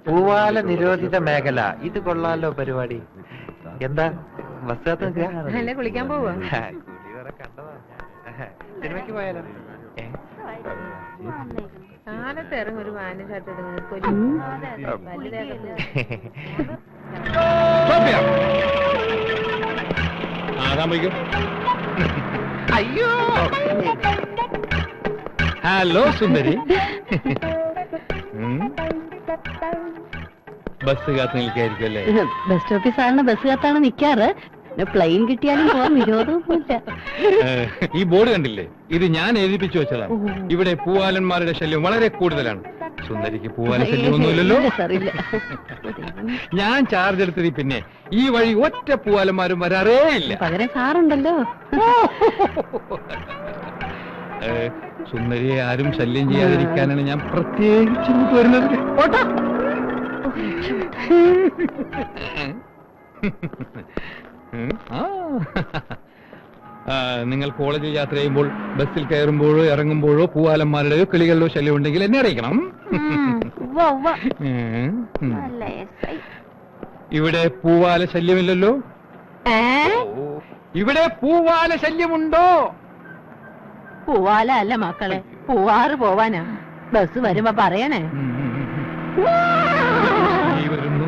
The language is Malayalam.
പൂവാല നിരോധിത മേഖല. ഇത് കൊള്ളാലോ പരിപാടി. എന്താ ബസ് കാത്ത് കുളിക്കാൻ പോവാ? കണ്ടതാ. സിനിമയ്ക്ക് പോയാലോ? കാലത്ത് ഇറങ്ങി ഒരു വാന് ഷർട്ട് അയ്യോ. ഹലോ സുന്ദരി. ബസ് കാത്ത് നിൽക്കായിരിക്കും അല്ലേ? ബസ് സ്റ്റോപ്പിൽ സാറിന് ബസ് കാത്താണ് നിൽക്കാറ്. പ്ലെയിൻ കിട്ടിയാലും പോകാൻ വിരോധമൊന്നുമില്ല. ഈ ബോർഡ് കണ്ടില്ലേ? ഇത് ഞാൻ എഴുതിപ്പിച്ചു വെച്ചതാണ്. ഇവിടെ പൂവാലന്മാരുടെ ശല്യം വളരെ കൂടുതലാണ്. സുന്ദരിക്ക് പൂവാല ശല്യമൊന്നുമില്ലല്ലോ. ഞാൻ ചാർജ് എടുത്തത് പിന്നെ ഈ വഴി ഒറ്റ പൂവാലന്മാരും വരാറേ ഇല്ല. പകരം സാറുണ്ടല്ലോ. സുന്ദരിയെ ആരും ശല്യം ചെയ്യാതിരിക്കാനാണ് ഞാൻ പ്രത്യേകിച്ച് വരുന്നത്. നിങ്ങൾ കോളേജിൽ യാത്ര ചെയ്യുമ്പോൾ ബസ്സിൽ കയറുമ്പോഴോ ഇറങ്ങുമ്പോഴോ പൂവാലന്മാരുടെയോ കിളികളിലോ ശല്യം ഉണ്ടെങ്കിൽ എന്നെ അറിയിക്കണം. ഇവിടെ പൂവാല ശല്യമില്ലല്ലോ? ഇവിടെ പൂവാല ശല്യമുണ്ടോ? പൂവാല അല്ല മക്കളെ, പൂവാറ് പോവാനാ. ബസ് വരുമ്പോ പറയണേ. വരുന്നു.